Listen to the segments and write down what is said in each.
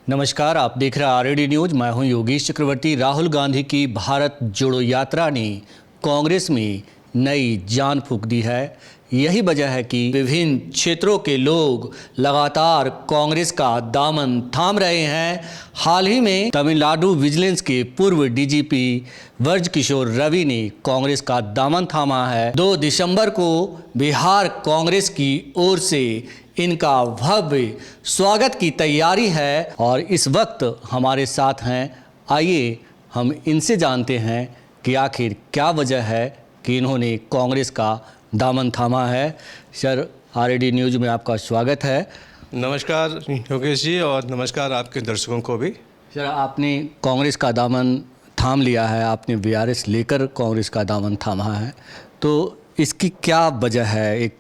नमस्कार, आप देख रहे हैं आरएडी न्यूज़। मैं हूं योगेश चक्रवर्ती। राहुल गांधी की भारत जोड़ो यात्रा ने कांग्रेस में नई जान फूंक दी है। यही वजह है कि विभिन्न क्षेत्रों के लोग लगातार कांग्रेस का दामन थाम रहे हैं। हाल ही में तमिलनाडु विजिलेंस के पूर्व डीजीपी ब्रज किशोर रवि ने कांग्रेस का दामन थामा है। 2 दिसंबर को बिहार कांग्रेस की ओर से इनका भव्य स्वागत की तैयारी है और इस वक्त हमारे साथ हैं। आइए हम इनसे जानते हैं कि आखिर क्या वजह है कि इन्होंने कांग्रेस का दामन थामा है। सर, आरएडी न्यूज़ में आपका स्वागत है। नमस्कार योगेश जी, और नमस्कार आपके दर्शकों को भी। सर, आपने कांग्रेस का दामन थाम लिया है, आपने वीआरएस लेकर कांग्रेस का दामन थामा है, तो इसकी क्या वजह है? एक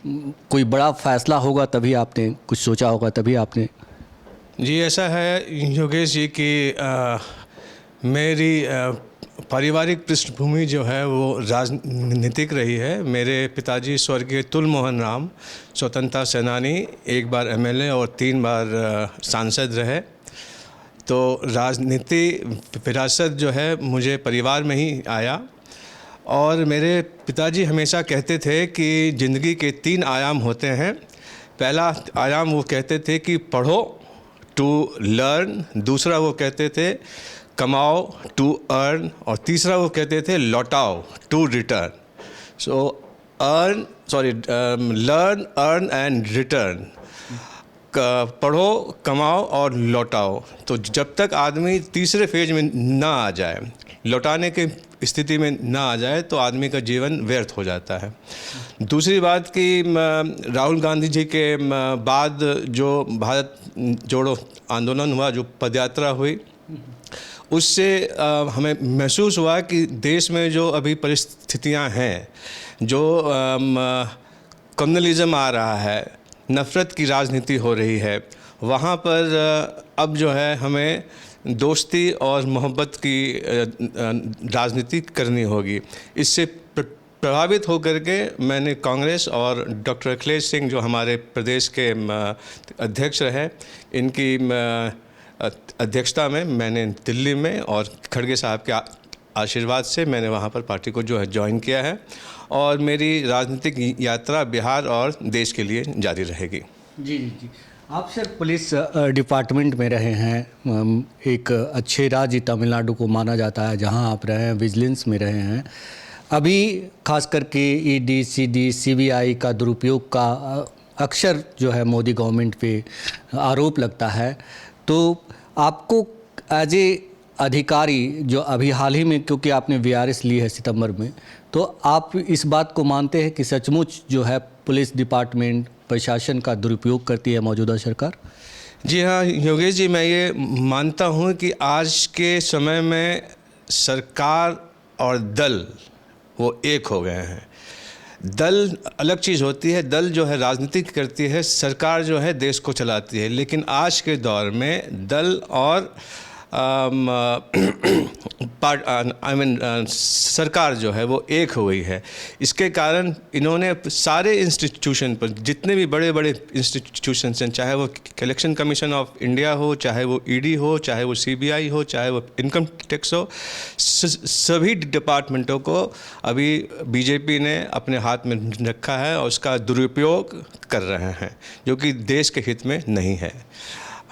कोई बड़ा फैसला होगा तभी आपने कुछ सोचा होगा, तभी आपने? जी, ऐसा है योगेश जी कि मेरी पारिवारिक पृष्ठभूमि जो है वो राजनीतिक रही है। मेरे पिताजी स्वर्गीय तुल मोहन राम स्वतंत्रता सेनानी, 1 बार एमएलए और 3 बार सांसद रहे। तो राजनीति विरासत जो है मुझे परिवार में ही आया। और मेरे पिताजी हमेशा कहते थे कि ज़िंदगी के 3 आयाम होते हैं। पहला आयाम वो कहते थे कि पढ़ो, टू लर्न। दूसरा वो कहते थे कमाओ, टू अर्न। और तीसरा वो कहते थे लौटाओ, to return. So learn, earn and return. पढ़ो, कमाओ और लौटाओ। तो जब तक आदमी तीसरे फेज में ना आ जाए, लौटाने के स्थिति में ना आ जाए, तो आदमी का जीवन व्यर्थ हो जाता है। दूसरी बात कि राहुल गांधी जी के बाद जो भारत जोड़ो आंदोलन हुआ, जो पदयात्रा हुई, उससे हमें महसूस हुआ कि देश में जो अभी परिस्थितियां हैं, जो कम्युनलिज्म आ रहा है, नफ़रत की राजनीति हो रही है, वहाँ पर अब जो है हमें दोस्ती और मोहब्बत की राजनीति करनी होगी। इससे प्रभावित होकर के मैंने कांग्रेस और डॉक्टर अखिलेश सिंह, जो हमारे प्रदेश के अध्यक्ष रहे, इनकी अध्यक्षता में मैंने दिल्ली में और खड़गे साहब के आशीर्वाद से मैंने वहाँ पर पार्टी को जो है ज्वाइन किया है। और मेरी राजनीतिक यात्रा बिहार और देश के लिए जारी रहेगी। जी जी जी। आप सर पुलिस डिपार्टमेंट में रहे हैं। एक अच्छे राज्य तमिलनाडु को माना जाता है जहां आप रहे हैं, विजिलेंस में रहे हैं। अभी खास करके ईडी, सीडी, सीबीआई का दुरुपयोग का अक्सर जो है मोदी गवर्नमेंट पे आरोप लगता है। तो आपको एज ए अधिकारी, जो अभी हाल ही में, क्योंकि आपने वीआरएस ली है सितंबर में, तो आप इस बात को मानते हैं कि सचमुच जो है पुलिस डिपार्टमेंट, प्रशासन का दुरुपयोग करती है मौजूदा सरकार? जी हाँ योगेश जी, मैं ये मानता हूँ कि आज के समय में सरकार और दल वो एक हो गए हैं। दल अलग चीज़ होती है, दल जो है राजनीति करती है, सरकार जो है देश को चलाती है। लेकिन आज के दौर में दल और सरकार जो है वो एक हो गई है। इसके कारण इन्होंने सारे इंस्टीट्यूशन पर, जितने भी बड़े बड़े इंस्टीट्यूशंस हैं, चाहे वो इलेक्शन कमीशन ऑफ इंडिया हो, चाहे वो ईडी हो, चाहे वो सीबीआई हो, चाहे वो इनकम टैक्स हो, सभी डिपार्टमेंटों को अभी बीजेपी ने अपने हाथ में रखा है और उसका दुरुपयोग कर रहे हैं, जो कि देश के हित में नहीं है।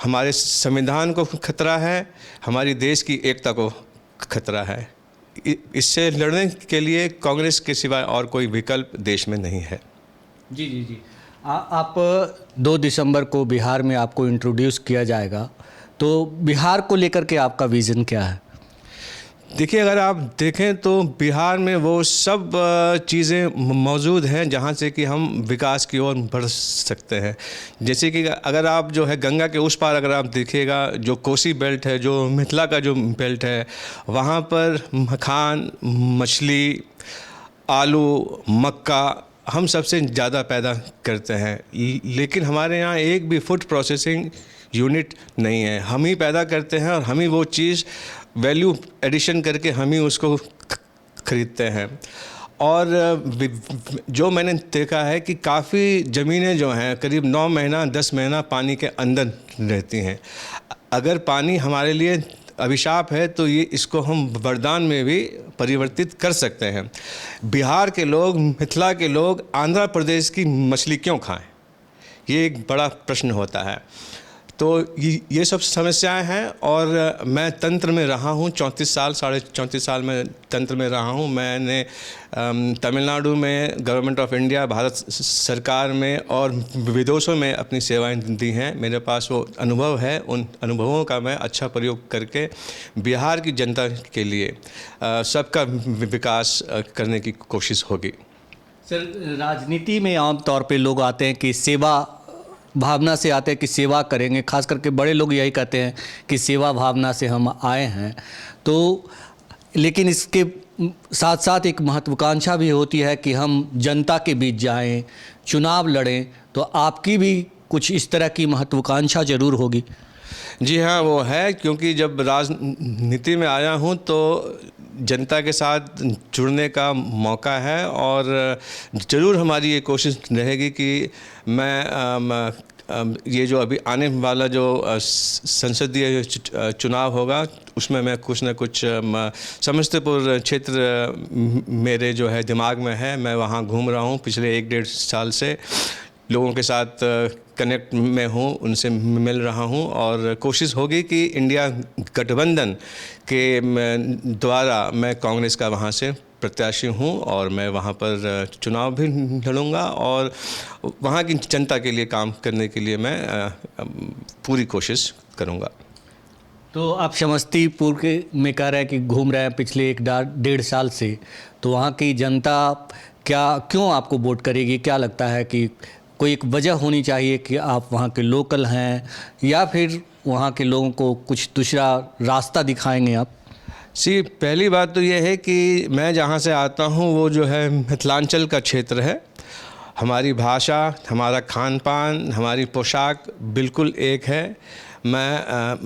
हमारे संविधान को खतरा है, हमारी देश की एकता को खतरा है। इससे लड़ने के लिए कांग्रेस के सिवाय और कोई विकल्प देश में नहीं है। जी जी जी। आप 2 दिसंबर को बिहार में आपको इंट्रोड्यूस किया जाएगा, तो बिहार को लेकर के आपका विज़न क्या है? देखिए, अगर आप देखें तो बिहार में वो सब चीज़ें मौजूद हैं जहाँ से कि हम विकास की ओर बढ़ सकते हैं। जैसे कि अगर आप जो है गंगा के उस पार अगर आप देखिएगा, जो कोसी बेल्ट है, जो मिथिला का जो बेल्ट है, वहाँ पर मखान, मछली, आलू, मक्का हम सबसे ज़्यादा पैदा करते हैं। लेकिन हमारे यहाँ एक भी फूड प्रोसेसिंग यूनिट नहीं है। हम ही पैदा करते हैं और हम ही वो चीज़ वैल्यू एडिशन करके हम ही उसको खरीदते हैं। और जो मैंने देखा है कि काफ़ी ज़मीनें जो हैं करीब 9 महीना 10 महीना पानी के अंदर रहती हैं। अगर पानी हमारे लिए अभिशाप है तो ये इसको हम वरदान में भी परिवर्तित कर सकते हैं। बिहार के लोग, मिथिला के लोग आंध्र प्रदेश की मछली क्यों खाएं? ये एक बड़ा प्रश्न होता है। तो ये सब समस्याएं हैं और मैं तंत्र में रहा हूँ 34 साल, 34.5 साल में तंत्र में रहा हूँ। मैंने तमिलनाडु में गवर्नमेंट ऑफ इंडिया, भारत सरकार में और विदेशों में अपनी सेवाएं दी हैं। मेरे पास वो अनुभव है। उन अनुभवों का मैं अच्छा प्रयोग करके बिहार की जनता के लिए सबका विकास करने की कोशिश होगी। सर, राजनीति में आमतौर पे लोग आते हैं कि सेवा भावना से आते हैं कि सेवा करेंगे, खास करके बड़े लोग यही कहते हैं कि सेवा भावना से हम आए हैं। तो लेकिन इसके साथ साथ एक महत्वाकांक्षा भी होती है कि हम जनता के बीच जाएं, चुनाव लड़ें। तो आपकी भी कुछ इस तरह की महत्वाकांक्षा ज़रूर होगी। जी हाँ, वो है, क्योंकि जब राजनीति में आया हूँ तो जनता के साथ जुड़ने का मौका है और ज़रूर हमारी ये कोशिश रहेगी कि मैं ये जो अभी आने वाला जो संसदीय चुनाव होगा उसमें मैं कुछ न कुछ समस्तीपुर क्षेत्र मेरे जो है दिमाग में है। मैं वहाँ घूम रहा हूँ पिछले 1-1.5 साल से, लोगों के साथ कनेक्ट में हूँ, उनसे मिल रहा हूँ और कोशिश होगी कि इंडिया गठबंधन के द्वारा मैं कांग्रेस का वहाँ से प्रत्याशी हूँ और मैं वहाँ पर चुनाव भी लड़ूंगा और वहाँ की जनता के लिए काम करने के लिए मैं पूरी कोशिश करूँगा। तो आप समस्तीपुर के में कह रहे हैं कि घूम रहे हैं पिछले 1-1.5 साल से, तो वहाँ की जनता क्यों आपको वोट करेगी? क्या लगता है कि कोई एक वजह होनी चाहिए कि आप वहाँ के लोकल हैं या फिर वहाँ के लोगों को कुछ दूसरा रास्ता दिखाएंगे आप? पहली बात तो ये है कि मैं जहाँ से आता हूँ वो जो है मिथिलांचल का क्षेत्र है। हमारी भाषा, हमारा खान पान, हमारी पोशाक बिल्कुल एक है। मैं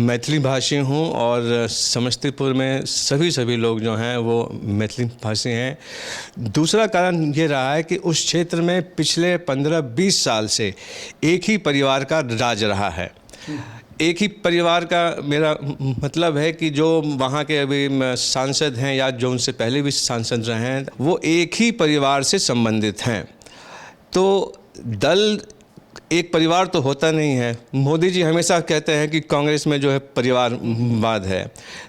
मैथिली भाषी हूँ और समस्तीपुर में सभी लोग जो हैं वो मैथिली भाषी हैं। दूसरा कारण ये रहा है कि उस क्षेत्र में पिछले 15-20 साल से एक ही परिवार का राज रहा है। एक ही परिवार का मेरा मतलब है कि जो वहाँ के अभी सांसद हैं या जो उनसे पहले भी सांसद रहे हैं वो एक ही परिवार से संबंधित हैं। तो दल एक परिवार तो होता नहीं है। मोदी जी हमेशा कहते हैं कि कांग्रेस में जो है परिवारवाद है,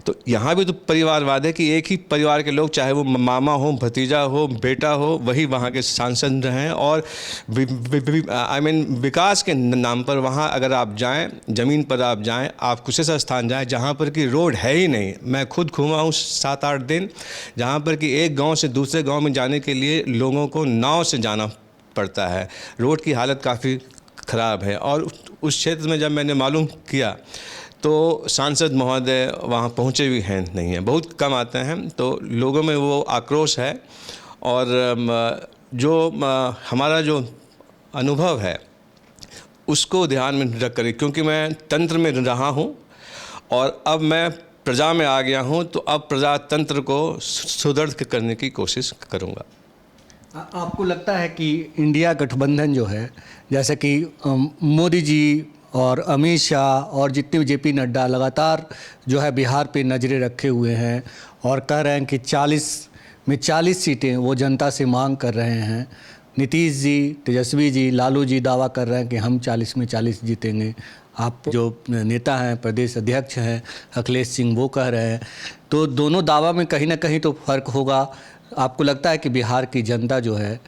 तो यहाँ भी तो परिवारवाद है कि एक ही परिवार के लोग, चाहे वो मामा हो, भतीजा हो, बेटा हो, वही वहाँ के सांसद रहें। और विकास के नाम पर वहाँ अगर आप जाएं, ज़मीन पर आप जाएं, आप कुछ ऐसा स्थान जाएं जहाँ पर कि रोड है ही नहीं। मैं खुद घूमा हूँ 7-8 दिन, जहाँ पर कि एक गाँव से दूसरे गाँव में जाने के लिए लोगों को नाव से जाना पड़ता है। रोड की हालत काफ़ी ख़राब है। और उस क्षेत्र में जब मैंने मालूम किया तो सांसद महोदय वहाँ पहुँचे भी हैं नहीं हैं, बहुत कम आते हैं। तो लोगों में वो आक्रोश है और जो हमारा जो अनुभव है उसको ध्यान में रख कर, क्योंकि मैं तंत्र में रहा हूँ और अब मैं प्रजा में आ गया हूँ, तो अब प्रजातंत्र को सुदृढ़ करने की कोशिश करूँगा। आपको लगता है कि इंडिया गठबंधन जो है, जैसे कि मोदी जी और अमित शाह और जितने भी जेपी नड्डा लगातार जो है बिहार पे नज़रें रखे हुए हैं और कह रहे हैं कि 40 में 40 सीटें वो जनता से मांग कर रहे हैं। नीतीश जी, तेजस्वी जी, लालू जी दावा कर रहे हैं कि हम 40 में 40 जीतेंगे। आप जो नेता हैं, प्रदेश अध्यक्ष हैं अखिलेश सिंह, वो कह रहे हैं। तो दोनों दावा में कहीं ना कहीं तो फ़र्क होगा। आपको लगता है कि बिहार की जनता जो है,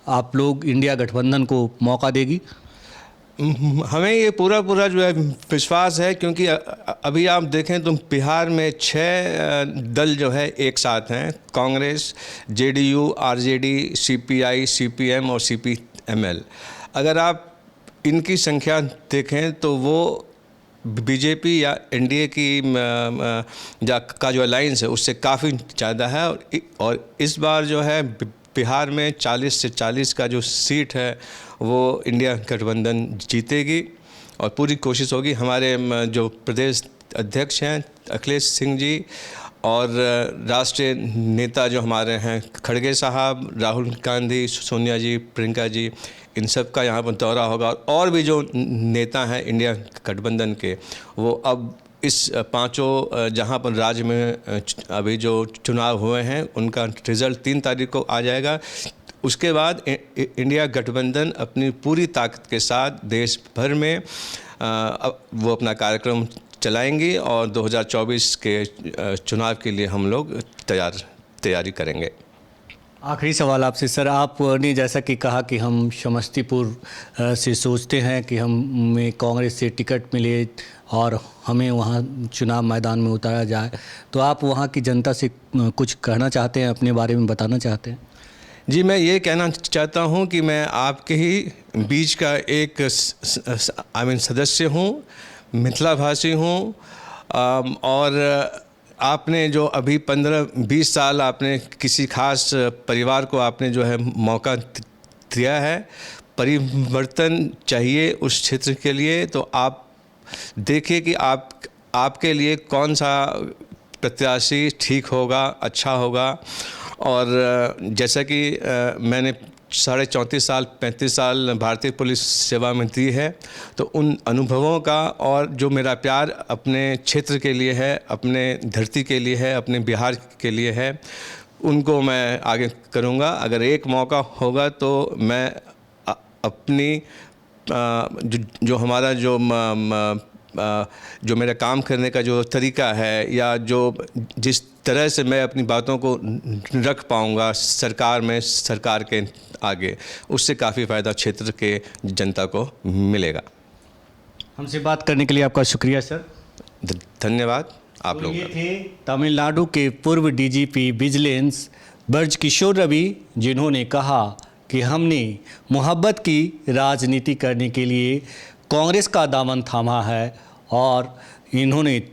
आप लोग इंडिया गठबंधन को मौका देगी? हमें ये पूरा जो है विश्वास है, क्योंकि अभी आप देखें तो बिहार में 6 दल जो है एक साथ हैं। Congress, JDU, RJD, CPI, CPM और सीपीएमएल। अगर आप इनकी संख्या देखें तो वो बीजेपी या एनडीए की का जो अलायंस है उससे काफ़ी ज़्यादा है। और इस बार जो है बिहार में 40 से 40 का जो सीट है वो इंडिया गठबंधन जीतेगी और पूरी कोशिश होगी। हमारे जो प्रदेश अध्यक्ष हैं अखिलेश सिंह जी और राष्ट्रीय नेता जो हमारे हैं खड़गे साहब, राहुल गांधी, सोनिया जी, प्रियंका जी, इन सब का यहाँ पर दौरा होगा। और भी जो नेता हैं इंडिया गठबंधन के, वो अब इस पांचों जहाँ पर राज्य में अभी जो चुनाव हुए हैं उनका रिज़ल्ट 3 तारीख को आ जाएगा। उसके बाद इंडिया गठबंधन अपनी पूरी ताकत के साथ देश भर में वो अपना कार्यक्रम चलाएंगी और 2024 के चुनाव के लिए हम लोग तैयारी करेंगे। आखिरी सवाल आपसे सर, आपने जैसा कि कहा कि हम समस्तीपुर से सोचते हैं कि हमें कांग्रेस से टिकट मिले और हमें वहाँ चुनाव मैदान में उतारा जाए, तो आप वहाँ की जनता से कुछ कहना चाहते हैं, अपने बारे में बताना चाहते हैं? जी, मैं ये कहना चाहता हूँ कि मैं आपके ही बीच का एक सदस्य हूँ, मिथिला भाषी हूँ, और आपने जो अभी 15-20 साल आपने किसी खास परिवार को आपने जो है मौका दिया है। परिवर्तन चाहिए उस क्षेत्र के लिए, तो आप देखिए कि आपके लिए कौन सा प्रत्याशी ठीक होगा, अच्छा होगा। और जैसा कि मैंने 34.5 साल 35 साल भारतीय पुलिस सेवा में दी है, तो उन अनुभवों का और जो मेरा प्यार अपने क्षेत्र के लिए है, अपने धरती के लिए है, अपने बिहार के लिए है, उनको मैं आगे करूँगा। अगर एक मौका होगा तो मैं अपनी जो हमारा जो मेरा काम करने का जो तरीका है, या जो जिस तरह से मैं अपनी बातों को रख पाऊँगा सरकार में, सरकार के आगे, उससे काफ़ी फ़ायदा क्षेत्र के जनता को मिलेगा। हमसे बात करने के लिए आपका शुक्रिया सर। धन्यवाद आप लोगों ये का। थे तमिलनाडु के पूर्व डीजीपी विजिलेंस ब्रजकिशोर रवि, जिन्होंने कहा कि हमने मोहब्बत की राजनीति करने के लिए कांग्रेस का दामन थामा है, और इन्होंने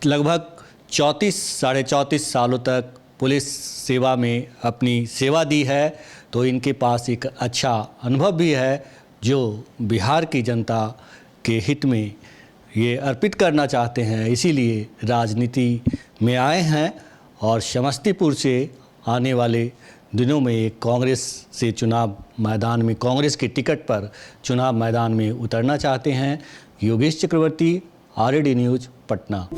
लगभग 34-34.5 सालों तक पुलिस सेवा में अपनी सेवा दी है। तो इनके पास एक अच्छा अनुभव भी है जो बिहार की जनता के हित में ये अर्पित करना चाहते हैं, इसीलिए राजनीति में आए हैं और समस्तीपुर से आने वाले दिनों में एक कांग्रेस से चुनाव मैदान में, कांग्रेस की टिकट पर चुनाव मैदान में उतरना चाहते हैं। योगेश चक्रवर्ती, RAD न्यूज़, पटना।